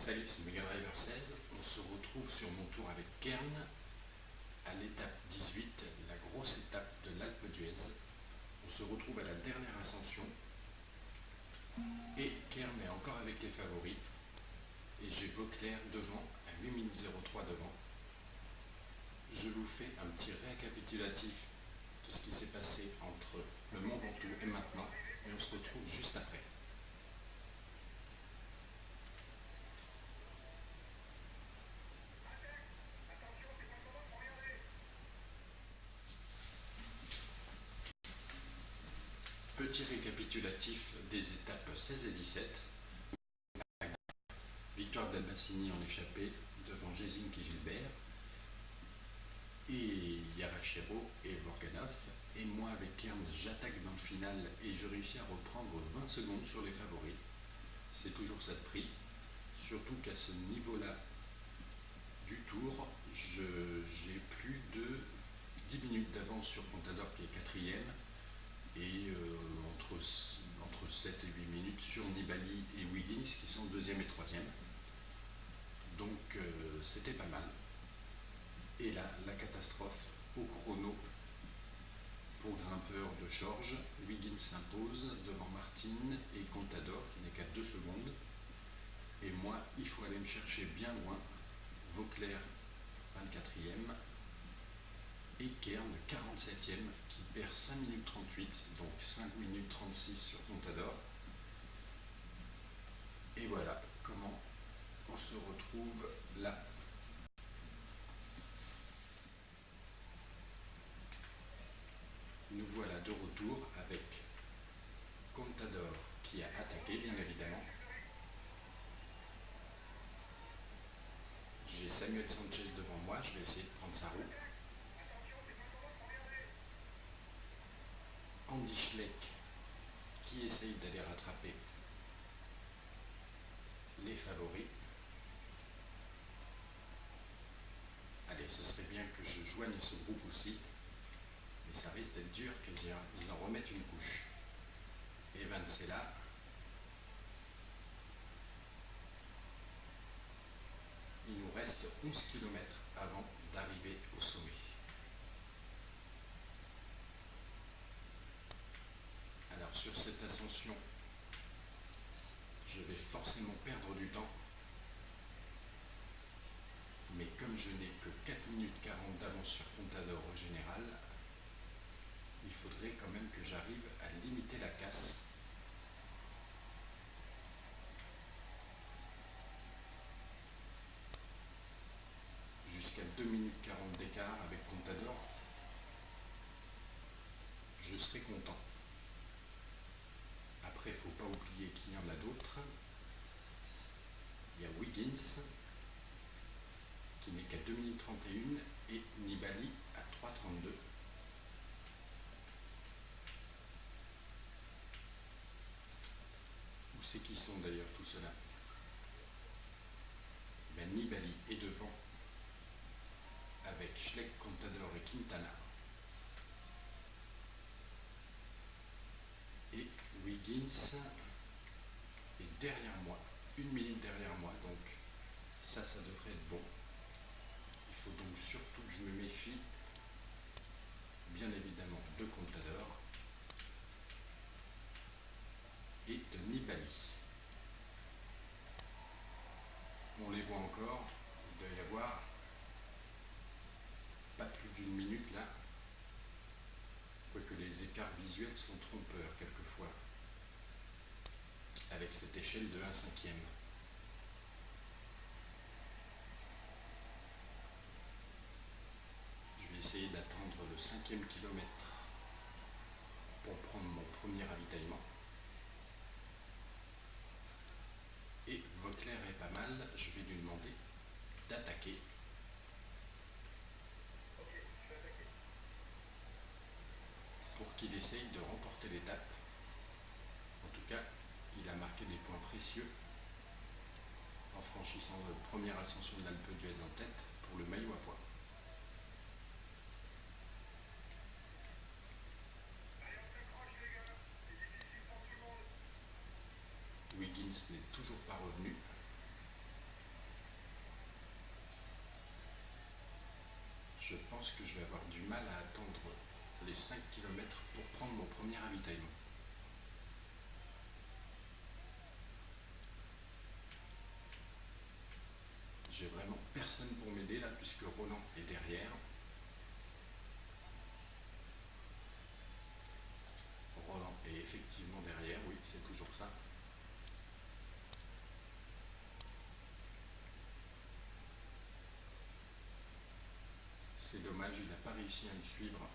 Salut, c'est Mega Driver 16. On se retrouve sur mon tour avec Kern à l'étape 18, la grosse étape de l'Alpe d'Huez. On se retrouve à la dernière ascension et Kern est encore avec les favoris. Et j'ai Vauclair devant, à 8 minutes 03 devant. Je vous fais un petit récapitulatif de ce qui s'est passé entre le Mont Ventoux et maintenant, et on se retrouve juste après. Petit récapitulatif des étapes 16 et 17. Victoire d'Albacini en échappée devant Gesink et Gilbert. Et Yarachiro et Morganov. Et moi avec Kern, j'attaque dans le final et je réussis à reprendre 20 secondes sur les favoris. C'est toujours ça de prix. Surtout qu'à ce niveau-là du tour, j'ai plus de 10 minutes d'avance sur Contador qui est quatrième. Et entre 7 et 8 minutes sur Nibali et Wiggins qui sont deuxième et troisième. Donc c'était pas mal. Et là, la catastrophe au chrono pour grimpeur de Georges. Wiggins s'impose devant Martin et Contador qui n'est qu'à 2 secondes. Et moi, il faut aller me chercher bien loin. Vauclair 24e et Kern 47e qui perd 5 minutes 38, donc 5 minutes 36 sur Contador. Et voilà comment on se retrouve là. Nous voilà de retour avec Contador qui a attaqué bien évidemment. J'ai Samuel Sanchez devant moi, je vais essayer de prendre sa roue. Andy Schleck qui essaye d'aller rattraper les favoris. Allez, ce serait bien que je joigne ce groupe aussi, mais ça risque d'être dur qu'ils en remettent une couche. Evans est là. Il nous reste 11 km avant d'arriver au sommet. Alors sur cette ascension, je vais forcément perdre du temps. Mais comme je n'ai que 4 minutes 40 d'avance sur Contador au général, il faudrait quand même que j'arrive à limiter la casse. Jusqu'à 2 minutes 40 d'écart avec Contador, je serai content. Après, il ne faut pas oublier qu'il y en a d'autres. Il y a Wiggins qui n'est qu'à 2 minutes 31 et Nibali à 3,32. Où c'est qu'ils sont d'ailleurs tout cela? Ben, Nibali est devant avec Schleck, Contador et Quintana. Et Wiggins est derrière moi, 1 minute derrière moi, donc ça devrait être bon. Il faut donc surtout que je me méfie, bien évidemment, de Contador et de Nibali. On les voit encore, il doit y avoir pas plus d'une minute là, quoique les écarts visuels sont trompeurs quelquefois, avec cette échelle de 1/5. Je vais essayer d'attendre le 5e kilomètre pour prendre mon premier ravitaillement. Et Vauclair est pas mal, je vais lui demander d'attaquer. Pour qu'il essaye de remporter l'étape. En tout cas, il a marqué des points précieux en franchissant la première ascension de l'Alpe d'Huez en tête pour le maillot à pois. Wiggins n'est toujours pas revenu. Je pense que je vais avoir du mal à attendre les 5 km pour prendre mon premier ravitaillement. J'ai vraiment personne pour m'aider là puisque Roland est derrière. Roland est effectivement derrière, oui, c'est toujours ça. C'est dommage, il n'a pas réussi à me suivre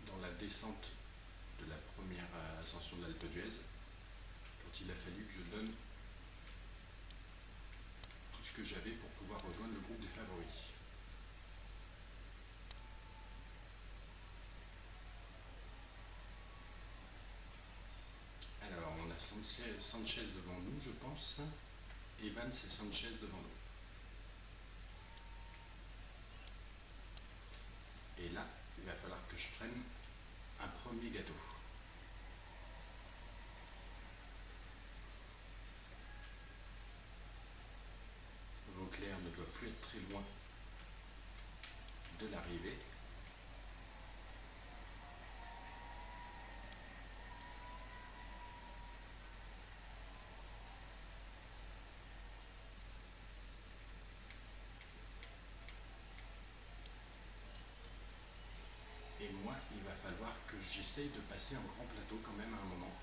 dans la descente de la première ascension de l'Alpe d'Huez, quand il a fallu que je donne tout ce que j'avais pour pouvoir rejoindre le groupe des favoris. Alors, on a Sanchez devant nous, je pense. Evans et Sanchez devant nous. Et là, il va falloir que je prenne un premier gâteau. Vauclair ne doit plus être très loin de l'arrivée. Et moi, il va falloir que j'essaye de passer en grand plateau quand même à un moment.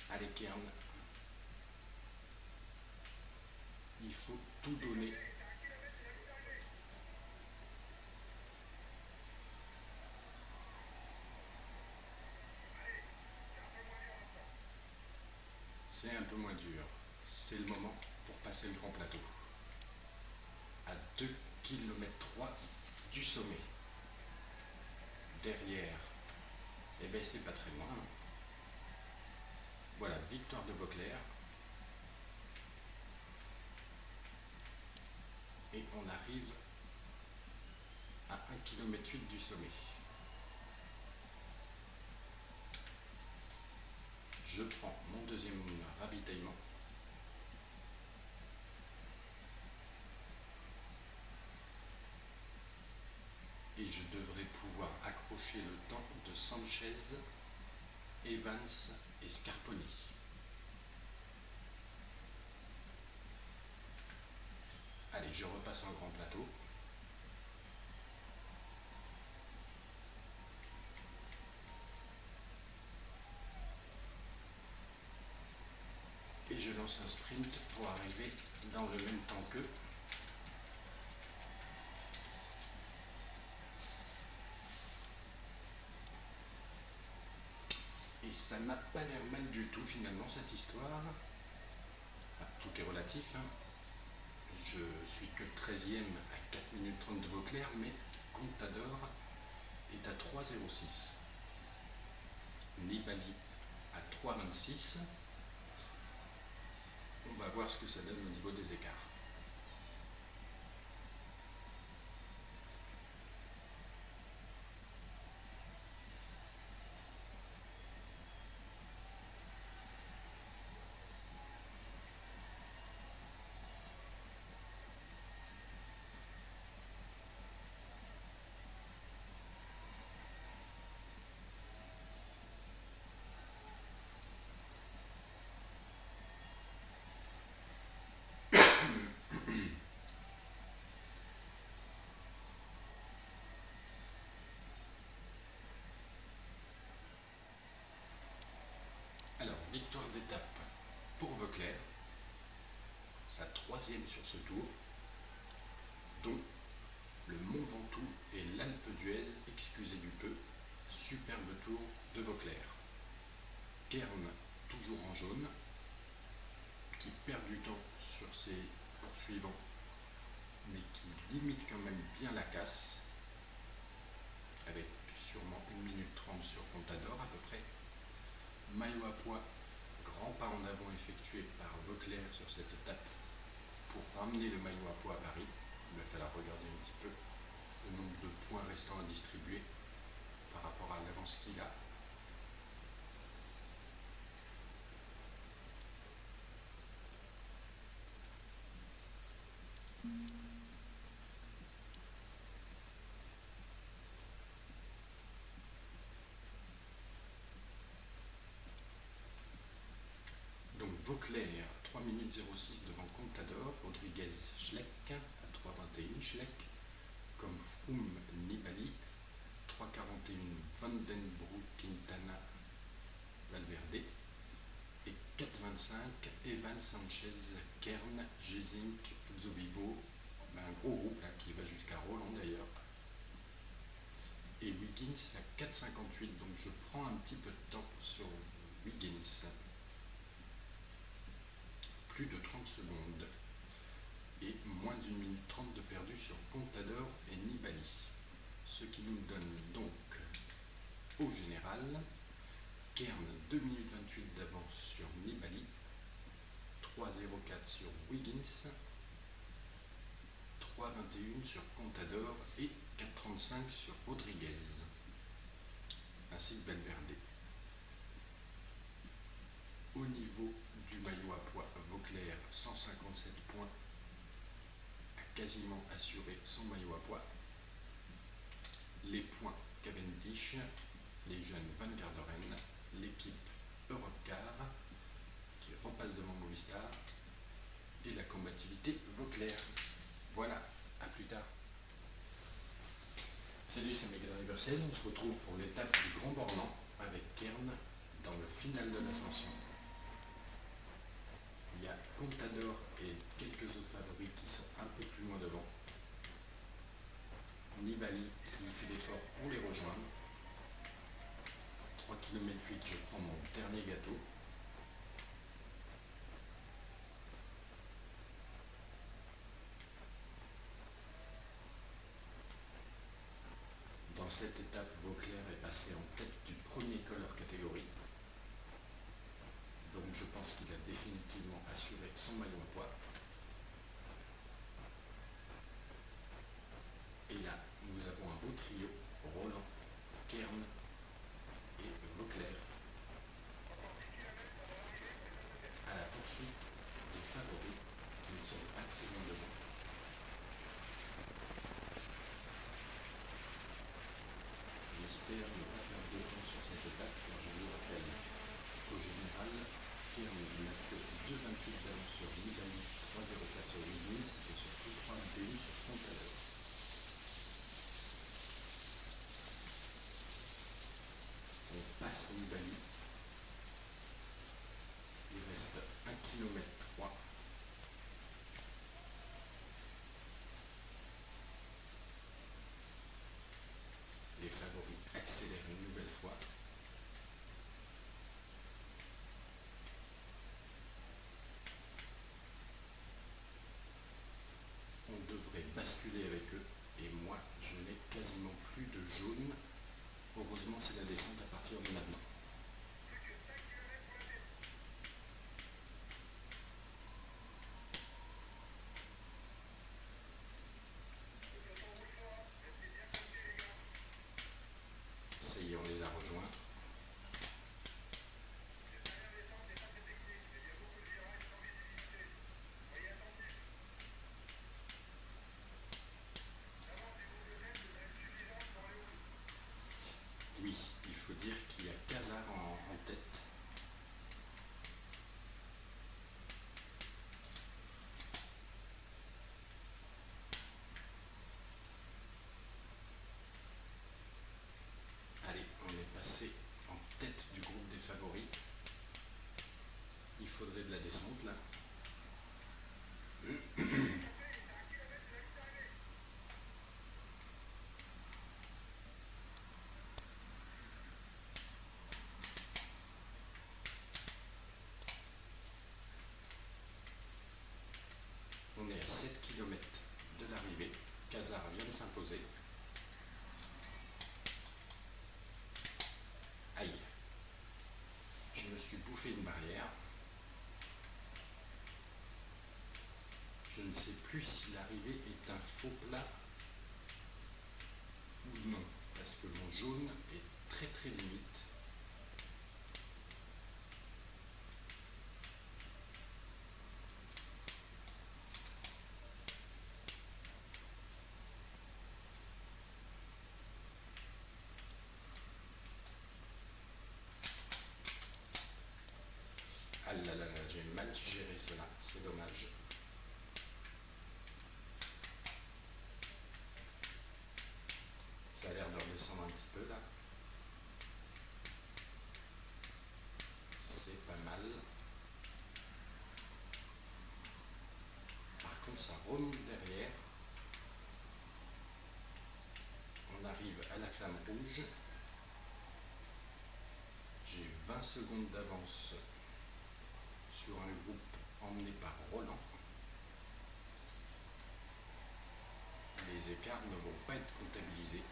Allez, Kern. Il faut tout donner. C'est un peu moins dur. C'est le moment pour passer le grand plateau. À 2 km 3 du sommet. Derrière, eh bien c'est pas très loin. Voilà, victoire de Vauclair. Et on arrive à 1 km 8 du sommet. Je prends mon deuxième ravitaillement. Et je devrais pouvoir accrocher le temps de Sanchez, Evans et Scarponi. Allez, je repasse en grand plateau. Et je lance un sprint pour arriver dans le même temps qu'eux. Et ça n'a pas l'air mal du tout finalement cette histoire. Ah, tout est relatif. Hein. Je suis que 13e à 4 minutes 30 de Vauclair, mais Contador est à 3,06. Nibali à 3,26. On va voir ce que ça donne au niveau des écarts. Alors, victoire d'étape pour Vauclair, sa 3e sur ce tour, dont le Mont Ventoux et l'Alpe d'Huez, excusez du peu, superbe tour de Vauclair. Kern, toujours en jaune, qui perd du temps sur ses poursuivants, mais qui limite quand même bien la casse, avec sûrement 1 minute 30 sur Contador à peu près. Maillot à pois, grand pas en avant effectué par Vauclair sur cette étape pour ramener le maillot à pois à Paris. Il va falloir regarder un petit peu le nombre de points restants à distribuer par rapport à l'avance qu'il a. Vauclair, 3 minutes 06 devant Contador. Rodriguez, Schleck à 3,21. Schleck comme Froome, Nibali. 3,41 Vandenbroek, Quintana, Valverde. Et 4,25 Evan Sanchez, Kern, Gesink, Zovivo. Un gros groupe là, qui va jusqu'à Roland d'ailleurs. Et Wiggins à 4,58, donc je prends un petit peu de temps sur Wiggins. Plus de 30 secondes et moins d'1 minute 30 de perdu sur Contador et Nibali. Ce qui nous donne donc au général Kern 2 minutes 28 d'avance sur Nibali, 3,04 sur Wiggins, 3,21 sur Contador et 4,35 sur Rodriguez, ainsi que Valverde. Au niveau du maillot à poids, Vauclair 157 points, a quasiment assuré son maillot à poids. Les points Cavendish, les jeunes Van Garderen, l'équipe Europcar qui repasse devant Movistar et la combativité Vauclair. Voilà, à plus tard. Salut, c'est Mega Driver 16, on se retrouve pour l'étape du Grand Bornand avec Kern dans le final de l'ascension. Il y a Contador et quelques autres favoris qui sont un peu plus loin devant. Nibali qui fait l'effort pour les rejoindre. 3 km 8, je prends mon dernier gâteau. Dans cette étape, Vauclair est passé en tête du premier col hors catégorie. Donc je pense qu'il a définitivement assuré son maillot à poids. Et là, nous avons un beau trio, Roland, Kern et Vauclair, à la poursuite des favoris qui ne sont pas très loin devant. J'espère ne pas perdre de temps sur cette étape car je vous rappelle qu'au général, Kern n'a que 2,28 d'avance sur Nibali, 3,04 sur Wiggins et surtout 3,21 sur Contador. On passe Nibali. Il reste 1 km 3. Les favoris accélèrent une nouvelle fois. On devrait basculer avec eux et moi je n'ai quasiment plus de jaune. Heureusement c'est la descente à partir de maintenant. Ça y est, on les a rejoints. Oui, il faut dire qu'il y a Casar en tête. Allez, on est passé en tête du groupe des favoris. Il faudrait de la descente là. On est à 7 km de l'arrivée. Casar vient de s'imposer. Aïe. Je me suis bouffé une barrière. Je ne sais plus si l'arrivée est un faux plat ou non, parce que mon jaune est très très limite. Allez, là là là, j'ai mal géré cela, c'est dommage. Ça a l'air de redescendre un petit peu là. C'est pas mal. Par contre, ça remonte derrière. On arrive à la flamme rouge. J'ai 20 secondes d'avance sur un groupe emmené par Roland. Les écarts ne vont pas être comptabilisés.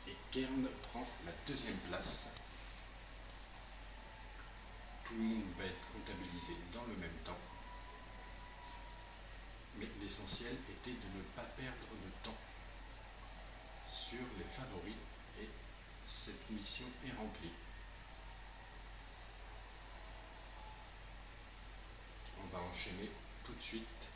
Et Kern prend la deuxième place. Tout le monde va être comptabilisé dans le même temps. Mais l'essentiel était de ne pas perdre de temps sur les favoris et cette mission est remplie. On va enchaîner tout de suite.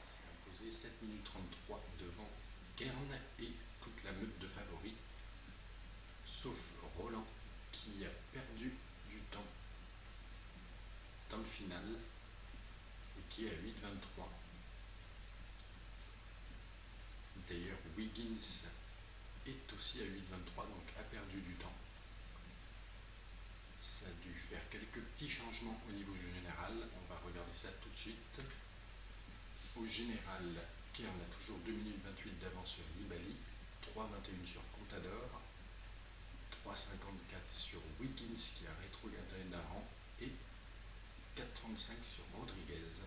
C'est imposé 7 minutes 33 devant Kern et toute la meute de favoris, sauf Roland qui a perdu du temps dans le final et qui est à 8,23. D'ailleurs, Wiggins est aussi à 8,23, donc a perdu du temps. Ça a dû faire quelques petits changements au niveau général. On va regarder ça tout de suite. Au général, Kern a toujours 2 minutes 28 d'avance sur Nibali, 3,21 sur Contador, 3,54 sur Wiggins qui a rétrogradé d'un rang et 4,35 sur Rodriguez.